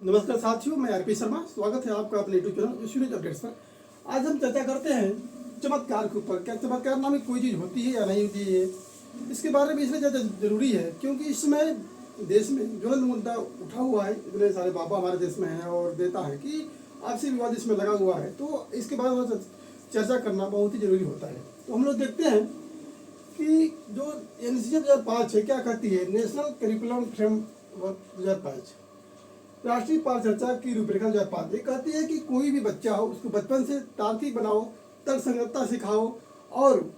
नमस्कार साथियों, मैं आरपी शर्मा। स्वागत है आपका अपने यूट्यूब चैनल न्यूज अपडेट्स पर। आज हम चर्चा करते हैं चमत्कार के ऊपर। क्या चमत्कार नामक कोई चीज़ होती है या नहीं होती है, इसके बारे में इसलिए ज़्यादा जरूरी है क्योंकि इस समय देश में ज्वलंत मुद्दा उठा हुआ है। इतने सारे बाबा हमारे देश में हैं और देता है कि आपसी विवाद इसमें लगा हुआ है, तो इसके बारे में चर्चा करना बहुत ही जरूरी होता है। तो हम लोग देखते हैं कि जो NCF 2005 है, क्या कहती है, नेशनल करिकुलम फ्रेमवर्क 2005, राष्ट्रीय परिचर्चा की रूपरेखा 2005 ये कहती है कि कोई भी बच्चा हो उसको बचपन से तार्किक बनाओ, तर्कसंगतता सिखाओ और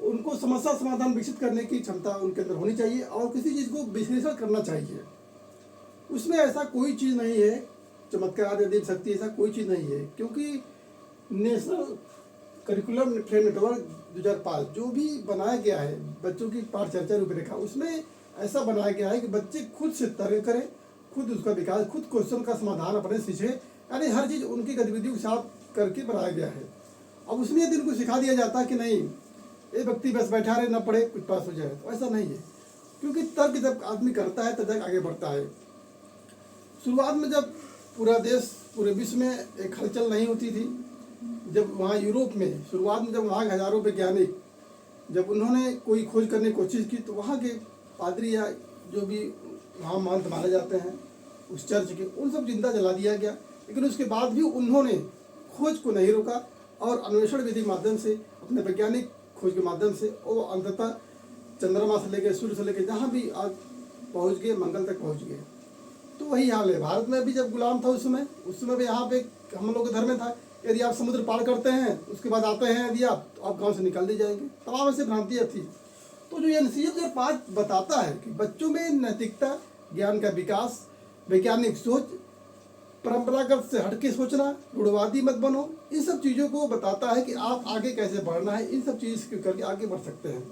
उनको समस्या समाधान विकसित करने की क्षमता उनके अंदर होनी चाहिए और किसी चीज़ को विश्लेषण करना चाहिए। उसमें ऐसा कोई चीज़ नहीं है, चमत्कार या देव शक्ति, ऐसा कोई चीज़ नहीं है, क्योंकि नेशनल करिकुलम फ्रेम नेटवर्क 2005 जो भी बनाया गया है बच्चों की पाठचर्चा रूपरेखा, उसमें ऐसा बनाया गया है कि बच्चे खुद से तर्क करें, खुद उसका विकास, खुद क्वेश्चन का समाधान अपने सीखे, यानी हर चीज़ उनकी गतिविधियों के साथ करके बनाया गया है। अब उसमें यदि उनको सिखा दिया जाता है कि नहीं ये व्यक्ति बस बैठा रहे, ना पढ़े, कुछ पास हो जाए, तो ऐसा नहीं है, क्योंकि तर्क जब आदमी करता है तब आगे बढ़ता है। शुरुआत में जब पूरा देश, पूरे विश्व में एक हलचल नहीं होती थी, जब वहाँ यूरोप में शुरुआत में जब वहाँ के हजारों वैज्ञानिक जब उन्होंने कोई खोज करने की कोशिश की, तो वहाँ के पादरी या जो भी वहाँ महंत माने जाते हैं उस चर्च के, उन सब जिंदा जला दिया गया। लेकिन उसके बाद भी उन्होंने खोज को नहीं रोका और अन्वेषण विधि के माध्यम से, अपने वैज्ञानिक खोज के माध्यम से वो अंततः चंद्रमा से लेकर, सूर्य से लेकर जहाँ भी आज पहुँच गए, मंगल तक पहुँच गए। तो वही हाल है भारत में भी। जब गुलाम था उस समय भी यहाँ पे हम लोग के धर्म में था, यदि आप समुद्र पार करते हैं उसके बाद आते हैं यदि आप, तो आप गाँव से निकल दिए जाएंगे। तमाम ऐसे भ्रांतियाँ थी। तो जो NCF 2005 बताता है कि बच्चों में नैतिकता, ज्ञान का विकास, वैज्ञानिक सोच, परंपरागत से हटके सोचना, रूढ़वादी मत बनो, इन सब चीज़ों को बताता है कि आप आगे कैसे बढ़ना है, इन सब चीज़ करके आगे बढ़ सकते हैं।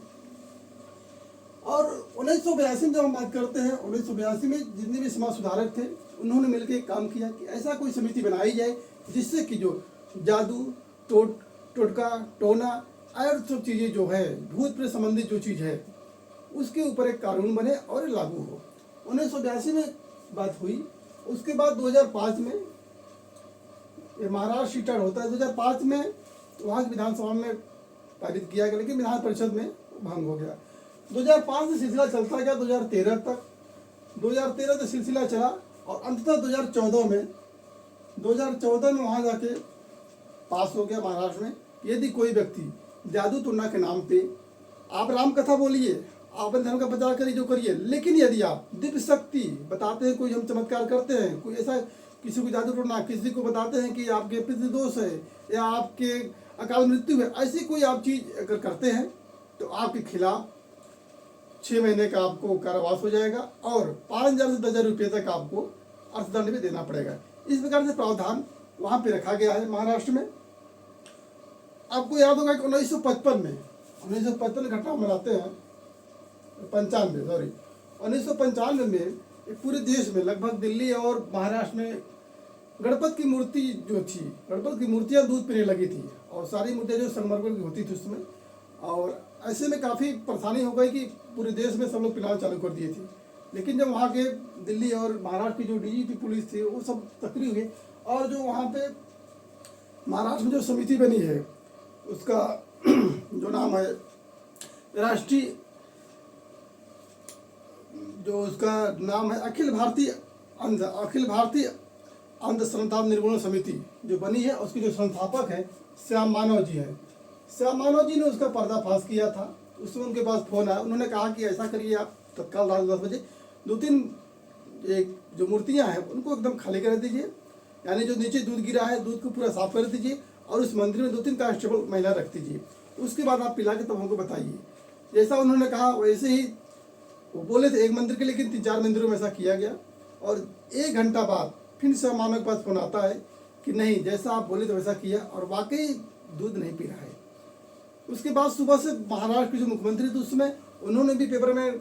और 1982 में जब हम बात करते हैं, 1982 में जितने भी समाज सुधारक थे उन्होंने मिलकर एक काम किया कि ऐसा कोई समिति बनाई जाए जिससे कि जो जादू, टोटका, टोना और सब चीज़ें जो है, भूत प्रेत संबंधित जो चीज़ है, उसके ऊपर एक कानून बने और लागू हो। 1982 में बात हुई। उसके बाद 2005 में ये महाराष्ट्र रिटर्न होता है। 2005 में वहाँ की विधानसभा में पारित किया गया, लेकिन विधान परिषद में भंग हो गया। 2005 से सिलसिला चलता गया 2013 तक। 2013 से सिलसिला चला और अंततः 2014 में वहाँ जाके पास हो गया महाराष्ट्र में, यदि कोई व्यक्ति जादू टोना के नाम पे आप राम कथा बोलिए, आप धर्म का प्रचार करिए, जो करिए, लेकिन यदि आप दिव्य शक्ति बताते हैं, कोई हम चमत्कार करते हैं, कोई ऐसा किसी को जादू टोना, किसी को बताते हैं कि आपके पितृदोष है या आपके अकाल मृत्यु है, ऐसी कोई आप चीज़ अगर करते हैं तो आपके खिलाफ 6 महीने का आपको कारावास हो जाएगा और 5,000 से 10,000 रुपये तक आपको अर्थदंड भी देना पड़ेगा। इस प्रकार से प्रावधान वहाँ पे रखा गया है महाराष्ट्र में। आपको याद होगा कि 1955 घटना मनाते हैं, 1995 में पूरे देश में लगभग दिल्ली और महाराष्ट्र में गणपति की मूर्ति जो थी, गणपति की मूर्तियाँ दूध पीने लगी थी और सारी मूर्तियाँ जो संगमरमर की होती थी उसमें, और ऐसे में काफ़ी परेशानी हो गई कि पूरे देश में सब लोग पिलाना चालू कर दिए थे। लेकिन जब वहाँ के दिल्ली और महाराष्ट्र की जो DGP पुलिस थी वो सब सक्रिय हुई और जो वहाँ पे महाराष्ट्र में जो समिति बनी है उसका जो नाम है राष्ट्रीय, जो उसका नाम है अखिल भारतीय अंधश्रद्धा निर्मूलन समिति जो बनी है, उसके जो संस्थापक है श्याम मानव जी हैं। श्याम मानव जी ने उसका पर्दाफाश किया था। उसमें उनके पास फोन आया, उन्होंने कहा कि ऐसा करिए आप तत्काल रात 10 बजे 2-3 एक जो मूर्तियां हैं उनको एकदम खाली कर दीजिए, यानी जो नीचे दूध गिरा है दूध को पूरा साफ कर दीजिए और उस मंदिर में 2-3 कांस्टेबल महिला रख दीजिए। उसके बाद आप पिला के तब हमको बताइए। जैसा उन्होंने कहा वैसे ही वो बोले थे एक मंदिर के, लेकिन 3-4 मंदिरों में ऐसा किया गया और 1 घंटा बाद फिर श्याम मानव के पास फोन आता है कि नहीं जैसा आप बोले तो वैसा किया और वाकई दूध नहीं पी रहा है। उसके बाद सुबह से महाराष्ट्र के जो मुख्यमंत्री थे उसमें उन्होंने भी पेपर में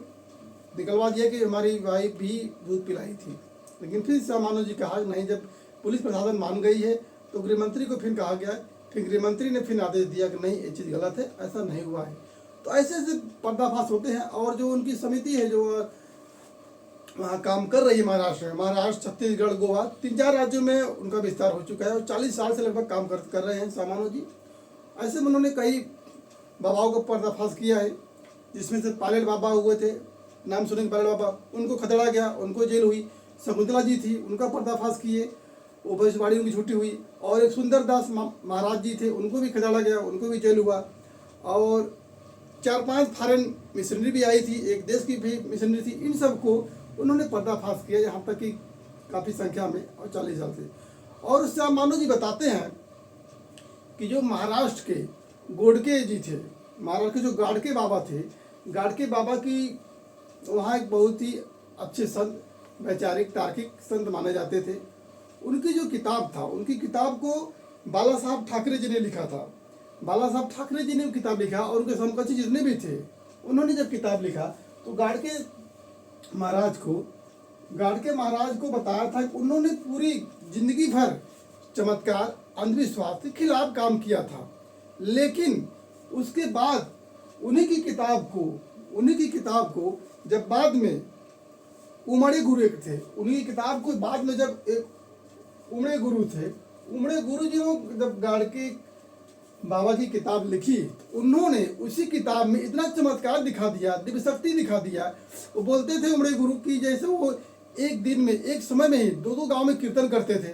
निकलवा दिया कि हमारी वाइफ भी दूध पिलाई थी। लेकिन फिर श्याम मानव जी कहा नहीं, जब पुलिस प्रशासन मान गई है तो गृह मंत्री को फिर कहा गया, फिर गृह मंत्री ने फिर आदेश दिया कि नहीं ये चीज़ गलत है, ऐसा नहीं हुआ है। तो ऐसे ऐसे पर्दाफाश होते हैं। और जो उनकी समिति है जो वहाँ काम कर रही है महाराष्ट्र में। महाराष्ट्र, छत्तीसगढ़, गोवा, 3-4 राज्यों में उनका विस्तार हो चुका है और 40 साल से लगभग काम कर रहे हैं सामानो जी। ऐसे में उन्होंने कई बाबाओं को पर्दाफाश किया है, जिसमें से पालेड़ बाबा हुए थे, नाम सुनेंगे पालेड़ बाबा, उनको खदेड़ा गया, उनको जेल हुई। शकुंतला जी थी, उनका पर्दाफाश किए, वो भविष्यवाणी उनकी छुट्टी हुई। और एक सुंदर दास महाराज जी थे, उनको भी खदेड़ा गया, उनको भी जेल हुआ। और 4-5 फॉरेन मिशनरी भी आई थी, एक देश की भी मिशनरी थी। इन सब को उन्होंने पर्दाफाश किया, यहाँ तक कि काफ़ी संख्या में, और 40 साल से। और उससे आप मानो जी बताते हैं कि जो महाराष्ट्र के गोडके जी थे, महाराष्ट्र के जो गाड़के बाबा थे, गाड़के बाबा की वहाँ एक बहुत ही अच्छे संत, वैचारिक तार्किक संत माने जाते थे। उनकी जो किताब था, उनकी किताब को बाला साहब ठाकरे जी ने लिखा था। बाला साहब ठाकरे जी ने किताब लिखा और उनके समकक्षी जितने भी थे, उन्होंने जब किताब लिखा तो गाड़के महाराज को बताया था कि उन्होंने पूरी जिंदगी भर चमत्कार, अंधविश्वास के खिलाफ काम किया था। लेकिन उसके बाद उन्हीं की किताब को जब बाद में उमड़े गुरु एक थे, उन्हीं की किताब को बाद में जब एक उमड़े गुरु थे, उमड़े गुरु जी ने जब गाड़के बाबा की किताब लिखी, उन्होंने उसी किताब में इतना चमत्कार दिखा दिया, दिव्य शक्ति दिखा दिया। वो बोलते थे उमड़े गुरु की, जैसे वो एक दिन में, एक समय में ही 2-2 गांव में कीर्तन करते थे,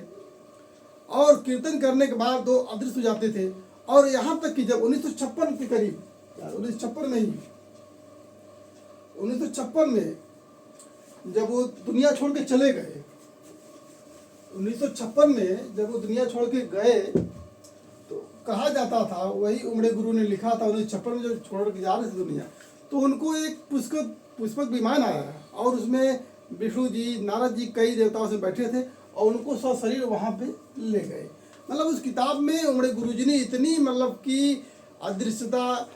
और कीर्तन करने के बाद 2 अदृश्य हो जाते थे। और यहाँ तक कि जब 1956 के करीब, 1956 में जब वो दुनिया छोड़ के चले गए, 1956 में जब वो दुनिया छोड़ के गए, तो कहा जाता था, वही उमड़े गुरु ने लिखा था, 1956 में जब छोड़ के जा रहे थे दुनिया, तो उनको एक पुष्पक विमान आया और उसमें विष्णु जी, नारद जी, कई देवताओं से बैठे थे और उनको सशरीर वहाँ पे ले गए। मतलब उस किताब में उमड़े गुरु जी ने इतनी, मतलब कि अदृश्यता,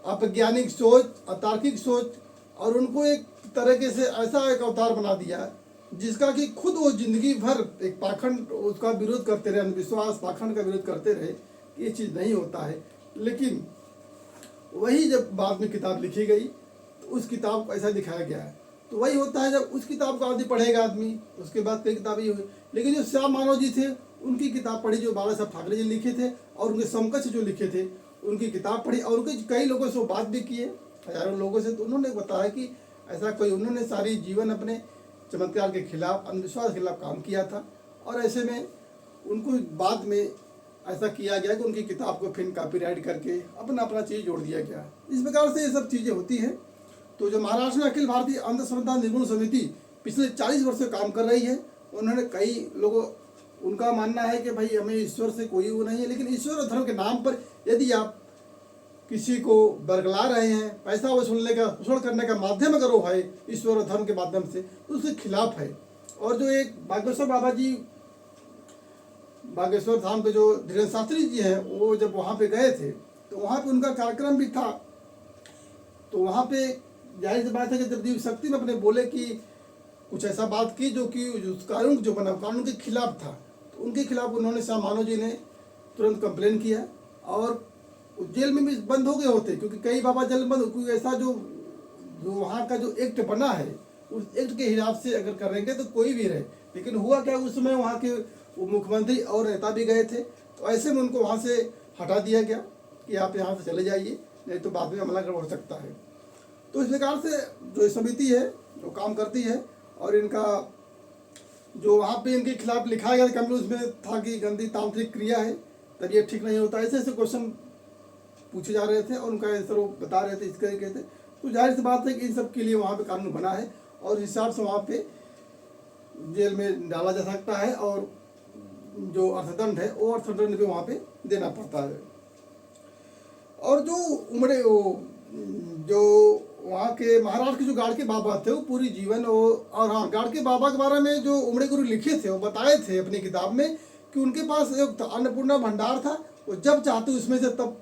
अपज्ञानिक सोच, अतार्किक सोच, और उनको एक तरीके से ऐसा एक अवतार बना दिया जिसका कि खुद वो जिंदगी भर एक पाखंड उसका विरोध करते रहे, अंधविश्वास पाखंड का विरोध करते रहे, ये चीज़ नहीं होता है। लेकिन वही जब बाद में किताब लिखी गई तो उस किताब को ऐसा दिखाया गया है। तो वही होता है, जब उस किताब को आदमी पढ़ेगा आदमी, उसके बाद कई किताबें हुई। लेकिन जो श्याम मानव जी थे, उनकी किताब पढ़ी, जो बाबा साहब ठाकरे जी लिखे थे, और उनके समकक्ष जो लिखे थे, उनकी किताब पढ़ी, और उनके कई लोगों से बात भी किए, हजारों लोगों से। तो उन्होंने बताया कि ऐसा कोई, उन्होंने सारी जीवन अपने चमत्कार के खिलाफ, अंधविश्वास के खिलाफ काम किया था। और ऐसे में उनको बाद में ऐसा किया गया कि उनकी किताब को फिर कॉपीराइट करके अपना चीज़ जोड़ दिया गया। इस प्रकार से ये सब चीज़ें होती हैं। तो जो महाराष्ट्र में अखिल भारतीय अंधश्रद्धा निर्मूलन समिति पिछले 40 वर्ष से काम कर रही है, उन्होंने कई लोगों, उनका मानना है कि भाई हमें ईश्वर से कोई वो नहीं है, लेकिन ईश्वर और धर्म के नाम पर यदि आप किसी को बरगला रहे हैं, पैसा वसूल करने का माध्यम अगर वो है ईश्वर और धर्म के माध्यम से, तो उसके खिलाफ है। और जो एक बागेश्वर बाबा जी, बागेश्वर धाम के जो धीरेन्द्र शास्त्री जी हैं, वो जब वहाँ पे गए थे तो वहाँ पे उनका कार्यक्रम भी था। तो वहाँ पे जाहिर सी बात है कि जब दिव्य शक्ति में अपने बोले कि कुछ ऐसा बात की जो कि कानून जो बना, कानून के खिलाफ था, तो उनके खिलाफ उन्होंने श्याम मानव जी ने तुरंत कंप्लेन किया और जेल में भी बंद हो गए होते, क्योंकि कई बाबा जेल में बंद, क्योंकि ऐसा जो वहाँ का जो एक्ट बना है, उस एक्ट के हिसाब से अगर करेंगे तो कोई भी रहे। लेकिन हुआ क्या, उस समय वहाँ के वो मुख्यमंत्री और नेता भी गए थे, तो ऐसे में उनको वहाँ से हटा दिया गया कि आप यहाँ से चले जाइए, नहीं तो बाद में हमला हो सकता है। तो इस प्रकार से जो समिति है जो काम करती है, और इनका जो वहाँ पे इनके खिलाफ लिखा गया था, उसमें था कि गंदी तांत्रिक क्रिया है, तबीयत ठीक नहीं होता, ऐसे ऐसे क्वेश्चन पूछे जा रहे थे और उनका आंसर वो बता रहे थे, इस तरीके थे। तो जाहिर सी बात है कि इन सब के लिए वहाँ पे कानून बना है और इस हिसाब से वहाँ पे जेल में डाला जा सकता है, और जो अर्थदंड है वो अर्थदंड भी वहाँ पे देना पड़ता है। और जो उमड़े जो वहाँ के महाराष्ट्र के जो गाड़के बाबा थे, वो पूरी जीवन और हाँ, गाड़के बाबा के बारे में जो उमड़े गुरु लिखे थे, वो बताए थे अपनी किताब में कि उनके पास एक अन्नपूर्णा भंडार था, वो जब चाहते उसमें से तब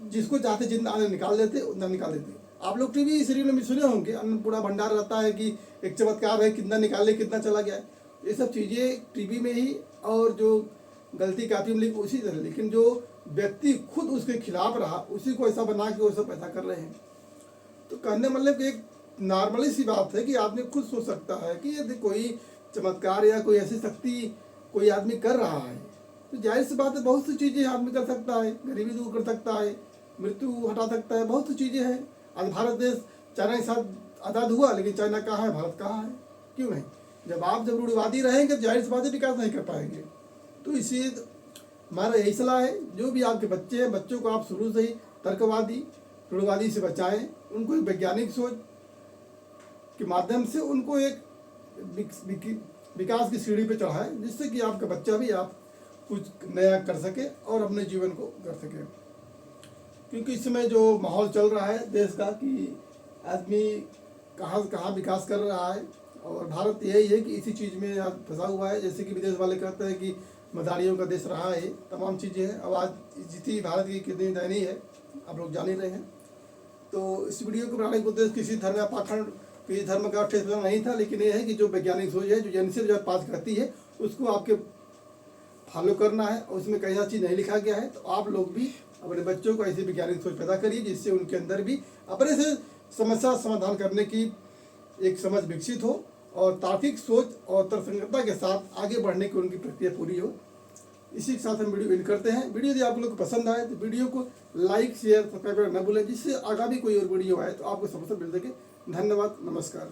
जिसको चाहते जितना निकाल देते उतना निकाल देते। आप लोग टीवी सीरियल में सुने होंगे, अन्नपूर्णा भंडार रहता है कि एक चमत्कार है, कितना निकाले कितना चला गया। ये सब चीज़ें टीवी में ही, और जो गलती कापी में लिखी उसी तरह, लेकिन जो व्यक्ति खुद उसके खिलाफ रहा, उसी को ऐसा बना के वो सब ऐसा कर रहे हैं। तो कहने मतलब कि एक नॉर्मली सी बात है कि आदमी खुद सोच सकता है कि यदि कोई चमत्कार या कोई ऐसी शक्ति कोई आदमी कर रहा है तो जाहिर सी बात है बहुत सी चीज़ें आदमी कर सकता है। गरीबी दूर कर सकता है, मृत्यु हटा सकता है, बहुत सी चीज़ें हैं। आज भारत देश चाइना के साथ आज़ाद हुआ, लेकिन चाइना कहाँ है, भारत कहाँ है? क्यों नहीं? जब रूढ़िवादी रहेंगे तो जाहिर सी बात है विकास नहीं कर पाएंगे। तो इसी हमारा यही सलाह है, जो भी आपके बच्चे हैं, बच्चों को आप शुरू से ही तर्कवादी रूढ़िवादी से बचाएं। उनको एक वैज्ञानिक सोच के माध्यम से उनको एक विकास की सीढ़ी पे चढ़ाएं, जिससे कि आपका बच्चा भी आप कुछ नया कर सके और अपने जीवन को कर सके। क्योंकि इस समय जो माहौल चल रहा है देश का कि आदमी कहाँ से कहाँ विकास कर रहा है, और भारत यही है कि इसी चीज़ में आज फंसा हुआ है। जैसे कि विदेश वाले कहते हैं कि मदारियों का देश रहा है, तमाम चीज़ें हैं। अब आज स्थिति भारत की कितनी दयनीय है आप लोग जान ही रहे हैं। तो इस वीडियो को बनाने का उद्देश्य किसी धर्म या पाखंड, किसी धर्म का ठेस नहीं था, लेकिन ये है कि जो वैज्ञानिक सोच है, जो यूनिसेफ जो पास करती है, उसको आपके फॉलो करना है। और उसमें कई सारी चीज़ नहीं लिखा गया है, तो आप लोग भी अपने बच्चों को ऐसी वैज्ञानिक सोच पैदा करिए जिससे उनके अंदर भी अपने से समस्या समाधान करने की एक समझ विकसित हो और तार्किक सोच और तर्कसंगतता के साथ आगे बढ़ने की उनकी प्रक्रिया पूरी हो। इसी के साथ हम वीडियो एंड करते हैं। वीडियो यदि आप लोग को पसंद आए तो वीडियो को लाइक शेयर सब्सक्राइब करना न भूलें, जिससे आगामी कोई और वीडियो आए तो आपको सबसे मिल सके। धन्यवाद, नमस्कार।